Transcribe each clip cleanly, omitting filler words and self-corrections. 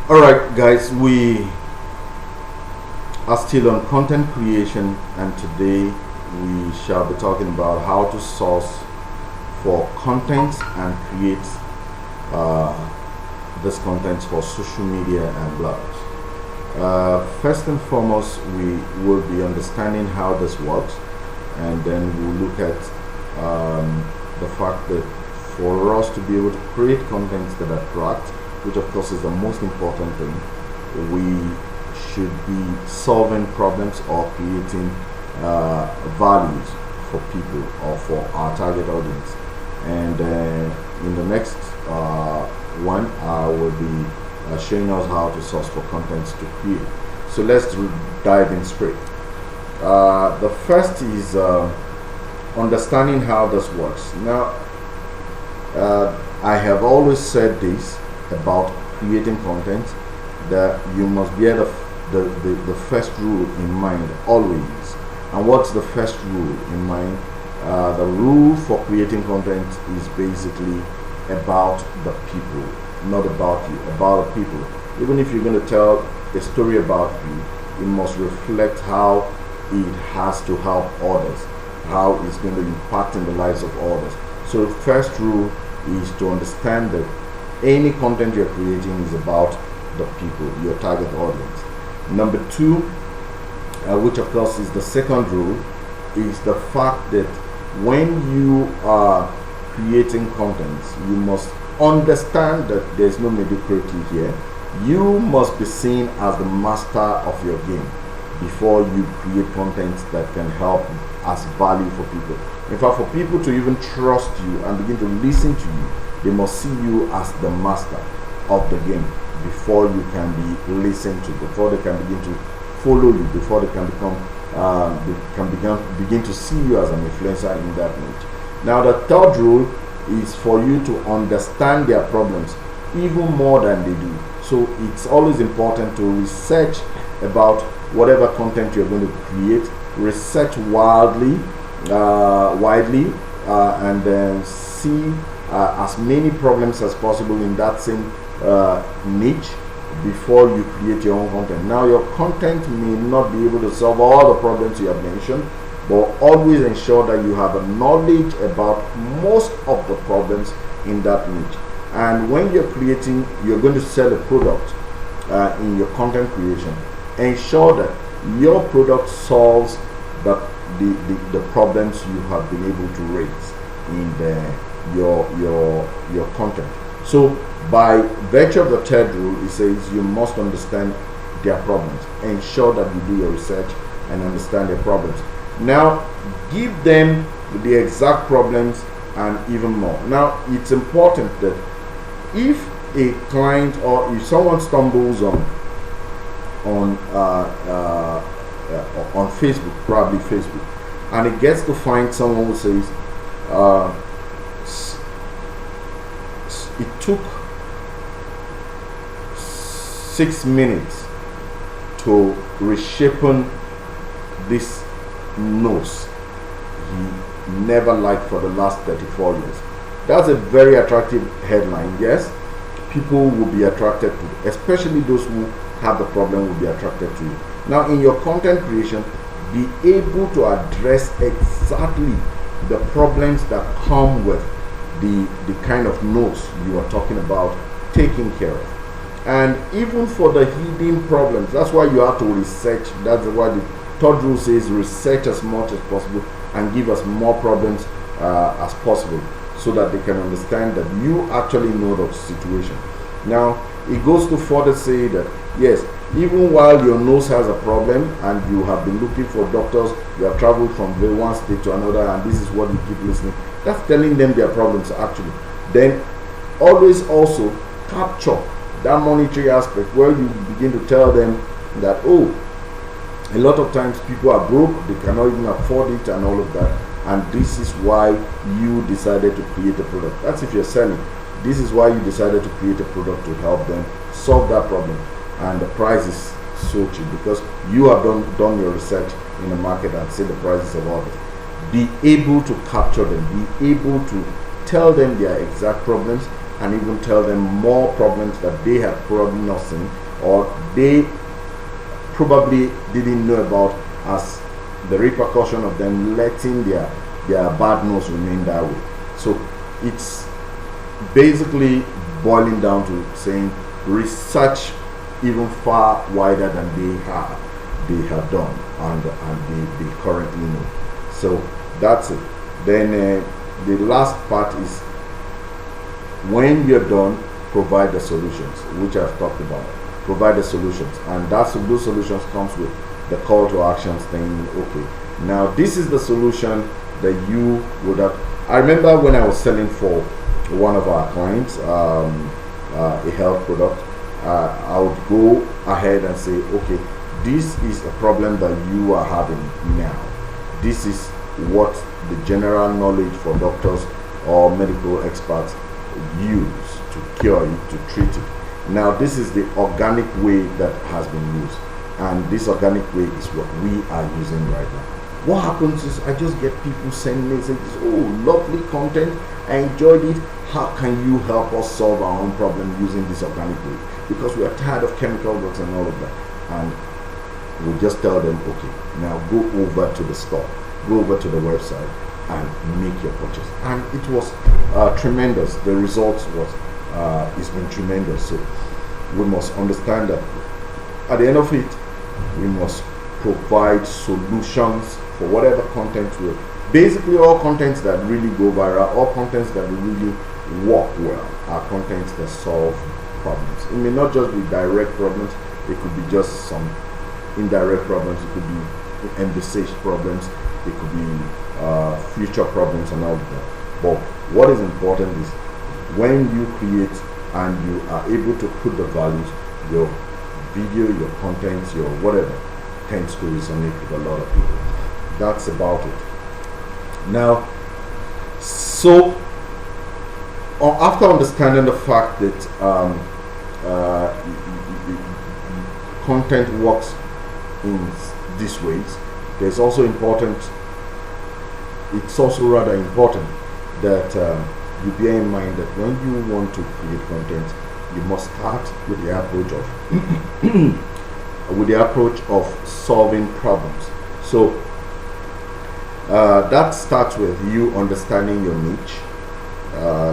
All right, guys, we are still on content creation, and today we shall be talking about how to source for content and create uh, this content for social media and blogs. First and foremost, we will be understanding how this works, and then we'll look at the fact that for us to be able to create contents that attract, which of course is the most important thing, we should be solving problems or creating values for people or for our target audience. And in the next one, I will be showing us how to source for contents to create. So let's dive in straight. The first is understanding how this works. Now, I have always said this about creating content, that you must bear the first rule in mind always. And what's the first rule in mind? The rule for creating content is basically about the people, not about you, about the people. Even if you're going to tell a story about you, it must reflect how it has to help others, how it's going to impact in the lives of others. So the first rule is to understand that any content you're creating is about the people, your target audience. Number two, which of course is the second rule, is the fact that when you are creating contents, you must understand that there's no mediocrity here. You must be seen as the master of your game before you create content that can help as value for people. In fact, for people to even trust you and begin to listen to you, they must see you as the master of the game before you can be listened to, before they can begin to follow you, before they can begin to see you as an influencer in that niche. Now, the third rule is for you to understand their problems even more than they do. So it's always important to research about whatever content you're going to create, research widely, and then see as many problems as possible in that same niche before you create your own content. Now, your content may not be able to solve all the problems you have mentioned, but always ensure that you have a knowledge about most of the problems in that niche. And when you're creating, you're going to sell a product in your content creation, ensure that your product solves the problems you have been able to raise in your content. So by virtue of the third rule, it says you must understand their problems. Ensure that you do your research and understand their problems. Now, give them the exact problems and even more. Now, it's important that if a client or if someone stumbles on Facebook, probably Facebook, and it gets to find someone who says it took 6 minutes to reshapen this nose he never liked for the last 34 years. That's a very attractive headline. Yes, people will be attracted to it, especially those who have the problem will be attracted to you. Now, in your content creation, be able to address exactly the problems that come with the kind of nose you are talking about taking care of. And even for the hidden problems, that's why you have to research. That's why the third rule says research as much as possible and give us more problems as possible, so that they can understand that you actually know the situation. Now, it goes to further say that yes, even while your nose has a problem and you have been looking for doctors, you have traveled from one state to another, and this is what you keep listening, that's telling them their problems actually. Then always also capture that monetary aspect where you begin to tell them that, oh, a lot of times people are broke, they cannot even afford it and all of that, and this is why you decided to create a product. That's if you're selling. This is why you decided to create a product to help them solve that problem, and the price is so cheap because you have done your research in the market and see the prices of others. Be able to capture them, be able to tell them their exact problems and even tell them more problems that they have probably not seen, or they probably didn't know about, as the repercussion of them letting their bad nose remain that way. So it's basically boiling down to saying research even far wider than they have done, and they currently know. So that's it. Then the last part is, when you're done, provide the solutions, which I've talked about. Provide the solutions, and those solutions comes with the call to actions, saying, okay, now this is the solution that you would have. I remember when I was selling for one of our clients a health product, I would go ahead and say, okay, this is a problem that you are having now. This is what the general knowledge for doctors or medical experts use to cure it, to treat it. Now this is the organic way that has been used, and this organic way is what we are using right now. What happens is, I just get people sending messages, oh, lovely content, I enjoyed it, how can you help us solve our own problem using this organic way? Because we are tired of chemical drugs and all of that. And we just tell them, okay, now go over to the store, go over to the website and make your purchase. And it was tremendous. The results was it's been tremendous. So we must understand that at the end of it, we must provide solutions for whatever content will. Basically, all contents that really go viral, all contents that really work well, are contents that solve problems. It may not just be direct problems, it could be just some indirect problems, it could be envisaged problems, it could be future problems and all of that. But what is important is, when you create and you are able to put the values, your video, your contents, your whatever, tends to resonate with a lot of people. That's about it. Now, so after understanding the fact that content works in these ways, it's also rather important that you bear in mind that when you want to create content, you must start with the approach of solving problems. So that starts with you understanding your niche,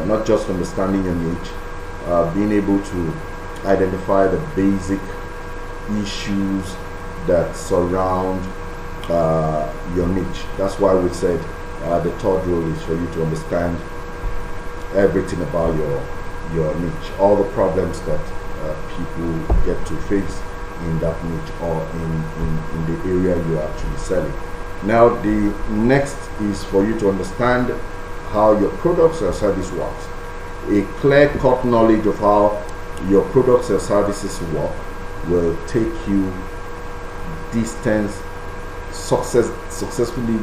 not just understanding your niche, being able to identify the basic issues that surround your niche. That's why we said the third rule is for you to understand everything about your niche, all the problems that people get to face in that niche or in the area you're actually selling. Now the next is for you to understand how your products or service works. A clear-cut knowledge of how your products or services work will take you successfully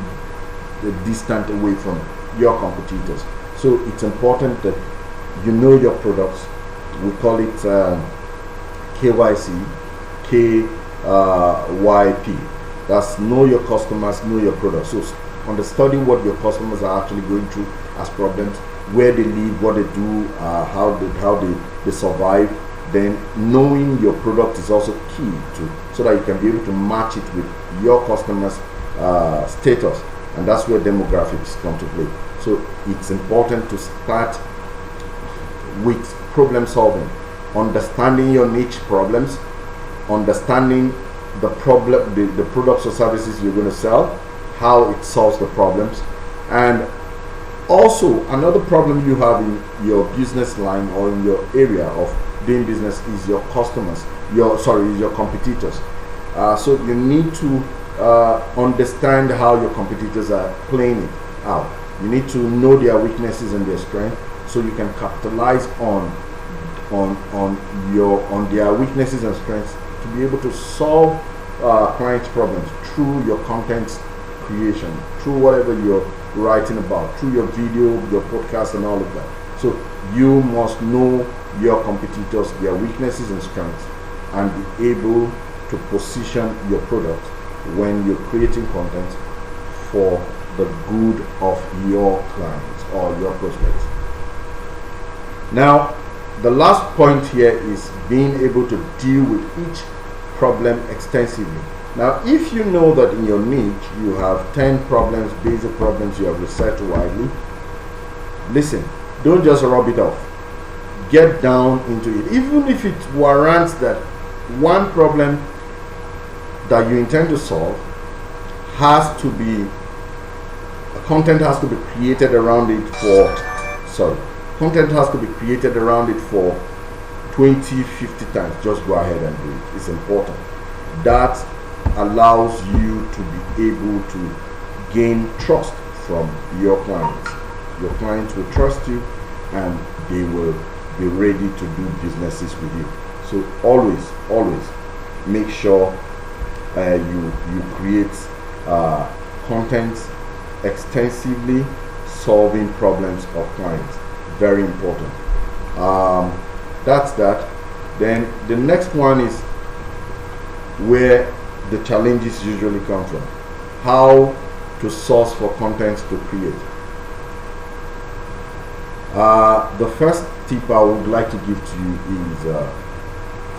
distant away from your competitors. So it's important that you know your products. We call it KYC, KYP. That's know your customers, know your products. So understanding what your customers are actually going through as problems, where they live, what they do, how they survive. Then knowing your product is also key so that you can be able to match it with your customers' status, and that's where demographics come to play. So it's important to start with problem solving, understanding your niche problems, understanding the products or services you're going to sell, how it solves the problems, and also another problem you have in your business line or in your area of doing business is your customers, your competitors. So you need to understand how your competitors are playing it out. You need to know their weaknesses and their strengths, so you can capitalize on their weaknesses and strengths to be able to solve clients' problems through your content creation, through whatever you're writing about, through your video, your podcast, and all of that. So you must know your competitors, their weaknesses and strengths, and be able to position your product when you're creating content for the good of your clients or your prospects. Now, the last point here is being able to deal with each problem extensively. Now, if you know that in your niche you have 10 problems, basic problems you have researched widely, listen, don't just rub it off. Get down into it. Even if it warrants that one problem that you intend to solve has to be, content has to be created around it content has to be created around it for 20, 50 times. Just go ahead and do it. It's important. That allows you to be able to gain trust from your clients. Your clients will trust you and they will be ready to do businesses with you. So always make sure you create content extensively solving problems of clients. Very important. That's that. Then the next one is where the challenges usually come from. How to source for content to create. The first tip I would like to give to you is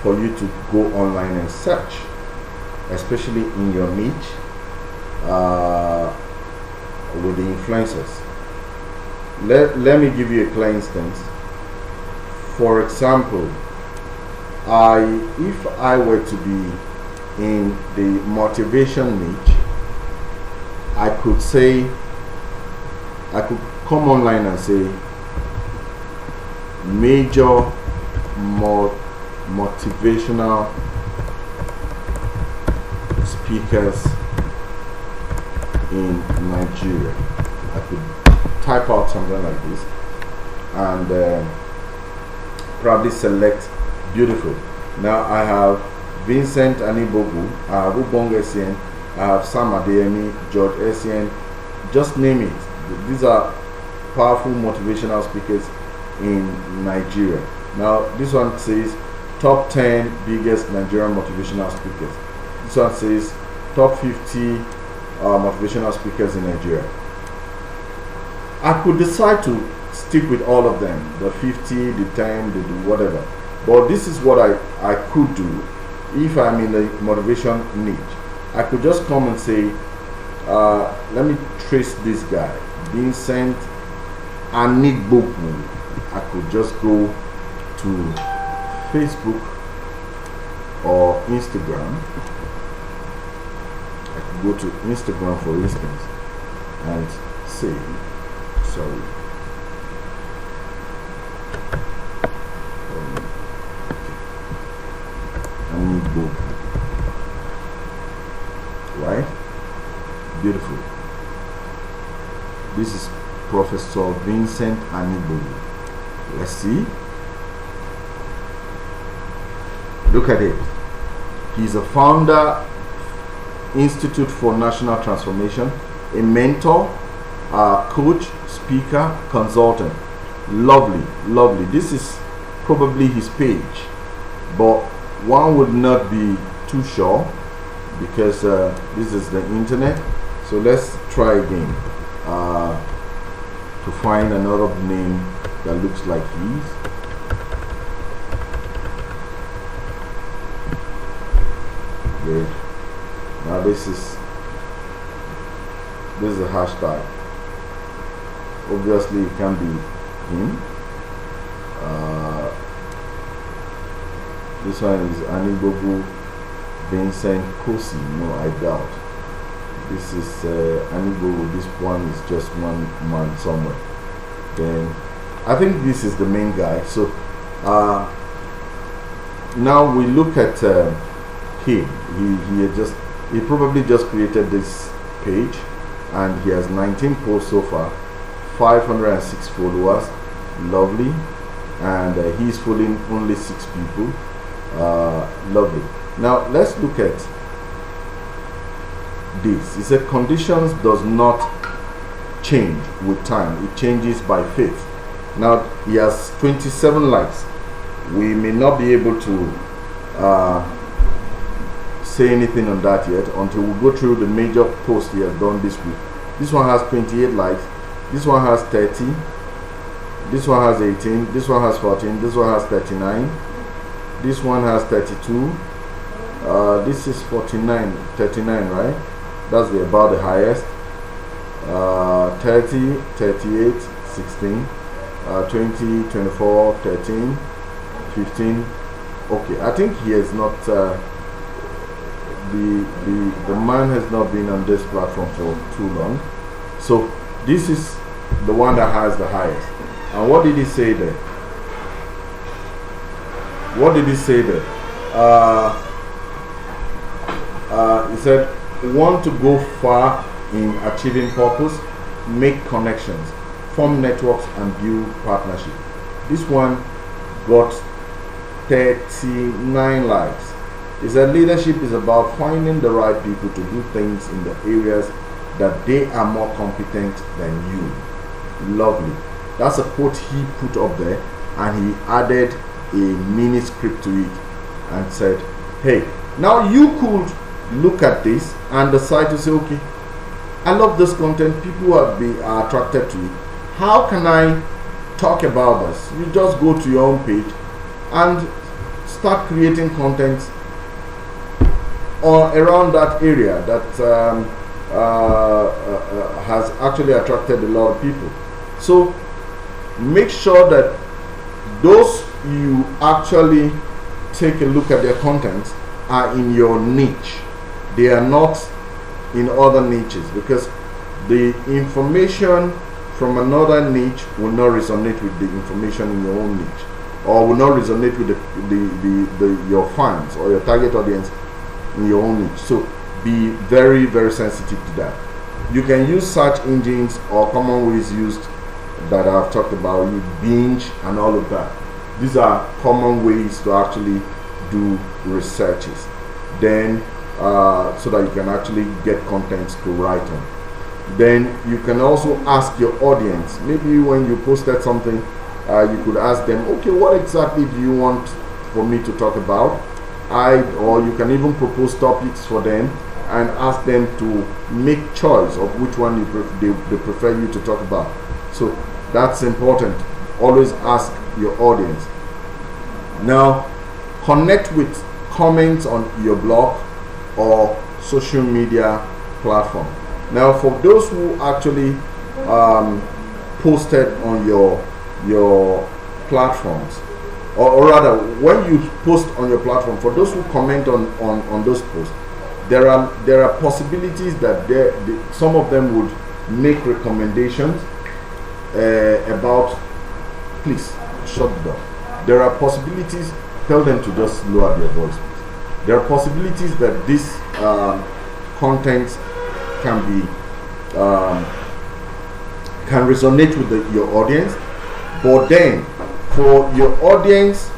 for you to go online and search, especially in your niche, with the influencers. Let me give you a clear instance. For example, if I were to be in the motivation niche, I could come online and say major motivational speakers in Nigeria. I could type out something like this and probably select beautiful. Now I have Vincent Anibogu, I have Ubong Essien, I have Sam Adeyemi, George Essien, just name it. These are powerful motivational speakers in Nigeria. Now this one says top 10 biggest Nigerian motivational speakers. This one says top 50 motivational speakers in Nigeria. I could decide to stick with all of them, the 50, the 10, the whatever. But this is what I could do if I'm in the motivation niche. I could just come and say, let me trace this guy, Vincent Anigboku. I could just go to Facebook or Instagram. I could go to Instagram, for instance, and say, sorry, Anigboku, right? Beautiful. This is Professor Vincent Anigboku. Let's see. Look at it. He's a founder, Institute for National Transformation, a mentor, coach, speaker, consultant. Lovely, lovely. This is probably his page, but one would not be too sure because this is the internet. So let's try again to find another name that looks like his. Good. Now this is a hashtag. Obviously it can be him. This one is Anibogu Vincent Kosi. No, I doubt. This is Anibogu. This one is just one man somewhere. Then I think this is the main guy. So now we look at him. He probably just created this page and he has 19 posts so far, 506 followers. Lovely. And he's following only 6 people. Lovely. Now let's look at this. He said conditions does not change with time, it changes by faith. Now he has 27 likes. We may not be able to say anything on that yet until we go through the major posts he has done this week. This one has 28 likes, this one has 30, This one has 18, this one has 14, this one has 39, this one has 32, this is 49, 39, right? That's about the highest. 30, 38, 16, 20, 24, 13, 15. Okay, I think he has not, the man has not been on this platform for too long. So this is the one that has the highest. And what did he say there? What did he say there? He said, want to go far in achieving purpose, make connections, form networks, and build partnership. This one got 39 likes. He said leadership is about finding the right people to do things in the areas that they are more competent than you. Lovely. That's a quote he put up there, and he added a mini script to it and said, hey, now you could look at this and decide to say, okay, I love this content, people are attracted to it. How can I talk about this? You just go to your own page and start creating content around that area that has actually attracted a lot of people. So make sure that those you actually take a look at their contents are in your niche. They are not in other niches, because the information from another niche will not resonate with the information in your own niche, or will not resonate with your fans or your target audience in your own niche. So be very, very sensitive to that. You can use search engines or common ways used that I've talked about, you binge and all of that. These are common ways to actually do researches. Then so that you can actually get content to write on. Then you can also ask your audience. Maybe when you posted something, you could ask them, okay, what exactly do you want for me to talk about? Or you can even propose topics for them and ask them to make choice of which one they prefer you to talk about. So that's important. Always ask your audience. Now, connect with comments on your blog or social media platform. Now, for those who actually posted on your platforms, or rather, when you post on your platform, for those who comment on those posts, there are possibilities that some of them would make recommendations about, please shut the door. There are possibilities. Tell them to just lower their voice. There are possibilities that this content can resonate with your audience, but then for your audience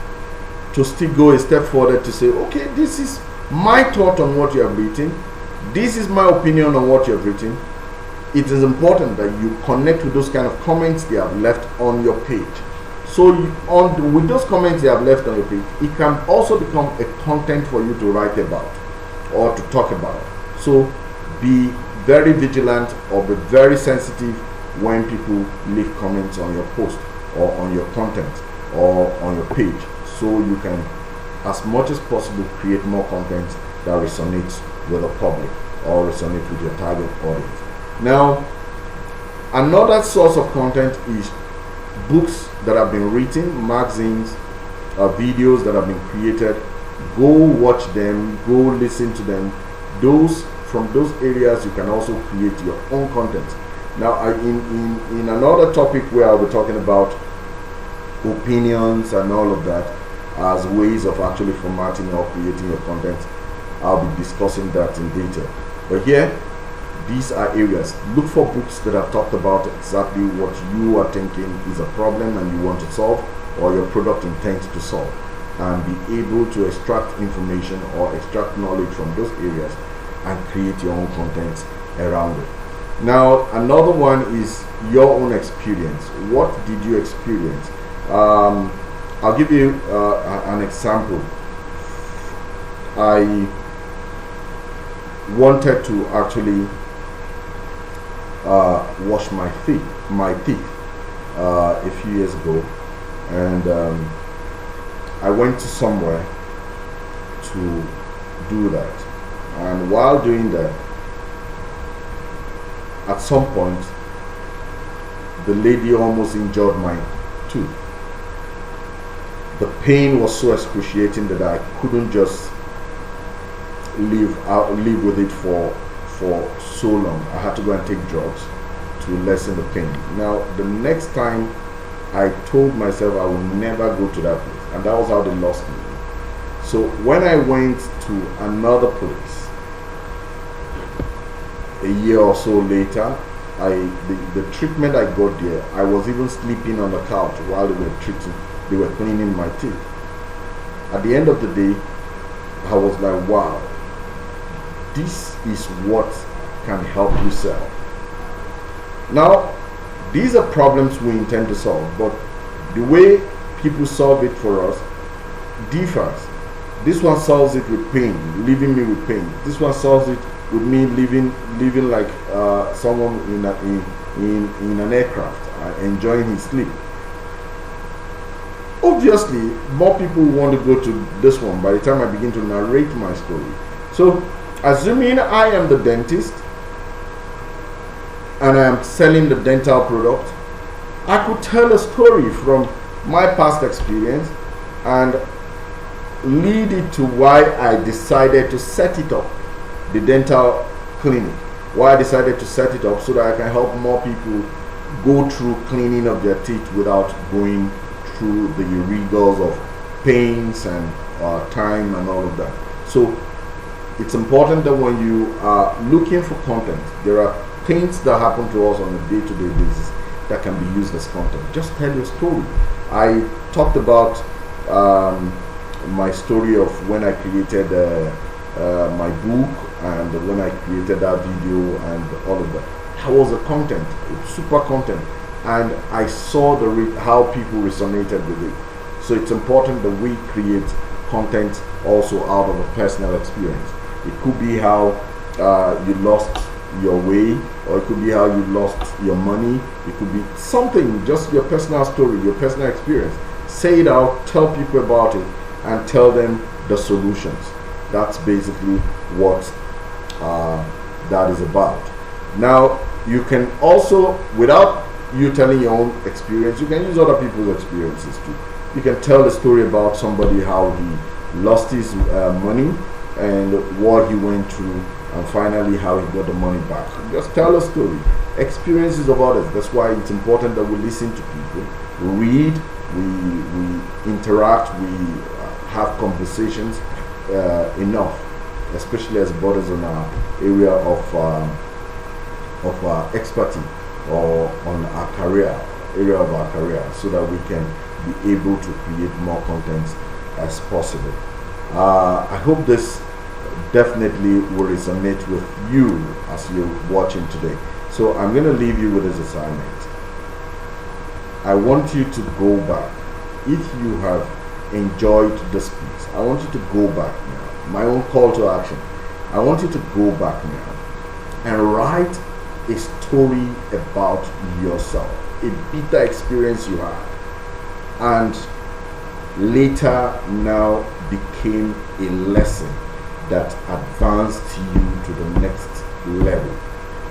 to still go a step further to say, okay, this is my thought on what you have written, this is my opinion on what you have written. It is important that you connect with those kind of comments they have left on your page. So with those comments they have left on your page, it can also become a content for you to write about or to talk about. So be very vigilant or be very sensitive when people leave comments on your post or on your content or on your page, so you can, as much as possible, create more content that resonates with the public or resonate with your target audience. Now, another source of content is books that have been written, magazines, videos that have been created. Go watch them, go listen to them. From those areas you can also create your own content. Now, in another topic where I'll be talking about opinions and all of that as ways of actually formatting or creating your content, I'll be discussing that in detail. But here, these are areas. Look for books that have talked about exactly what you are thinking is a problem and you want to solve, or your product intends to solve, and be able to extract information or extract knowledge from those areas and create your own content around it. Now, another one is your own experience. What did you experience? I'll give you an example. I wanted to actually wash my teeth. a few years ago, and I went to somewhere to do that. And while doing that, at some point, the lady almost injured my tooth. The pain was so excruciating that I couldn't just live with it for so long. I had to go and take drugs to lessen the pain. Now, the next time, I told myself I would never go to that place, and that was how they lost me. So when I went to another place a year or so later, the treatment I got there, I was even sleeping on the couch while they were cleaning my teeth. At the end of the day, I was like, wow, this is what can help you sell. Now, these are problems we intend to solve, but the way people solve it for us differs. This one solves it with pain, leaving me with pain. This one solves it with me living like someone in an aircraft, enjoying his sleep. Obviously, more people want to go to this one by the time I begin to narrate my story. So, assuming I am the dentist and I am selling the dental product, I could tell a story from my past experience and lead it to why I decided to set it up, the dental clinic. Why I decided to set it up so that I can help more people go through cleaning of their teeth without going through the rigors of pains and time and all of that. So it's important that when you are looking for content, there are things that happen to us on a day-to-day basis that can be used as content. Just tell your story. I talked about my story of when I created my book and when I created that video and all of that. That was a content, super content, and I saw how people resonated with it. So it's important that we create content also out of a personal experience. It could be how you lost your way, or it could be how you lost your money. It could be something, just your personal story, your personal experience. Say it out, tell people about it, and tell them the solutions. That's basically what that is about. Now, you can also, without you telling your own experience, you can use other people's experiences too. You can tell the story about somebody, how he lost his money and what he went through, and finally how he got the money back. Just tell a story, experiences of others. That's why it's important that we listen to people, we read, we interact, we have conversations enough, especially as borders on our area of expertise or on our area of our career, so that we can be able to create more content as possible. I hope this definitely will resonate with you as you're watching today. So I'm going to leave you with this assignment. I want you to go back. If you have enjoyed this piece, I want you to go back now. My own call to action. I want you to go back now and write a story about yourself, a bitter experience you had, and later now became a lesson that advanced you to the next level.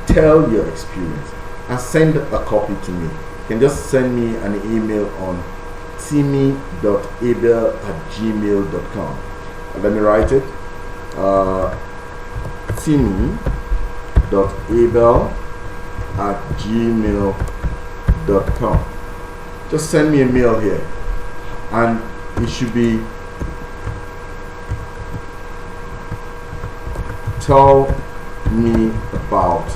Tell your experience and send a copy to me. You can just send me an email on timmy.abel@gmail.com. Let me write it. timmy.abel@gmail.com. Just send me a mail here, and it should be tell me about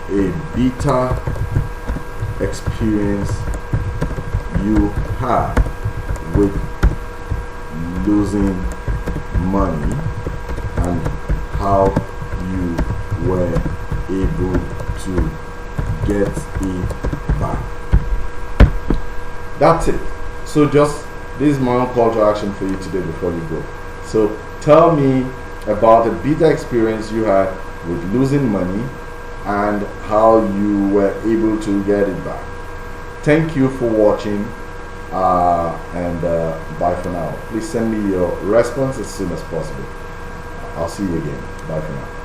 a bitter experience you had with losing money and how you were able to get it back. That's it. So this is my own call to action for you today before you go. So tell me about a bitter experience you had with losing money and how you were able to get it back. Thank you for watching, and bye for now. Please send me your response as soon as possible. I'll see you again. Bye for now.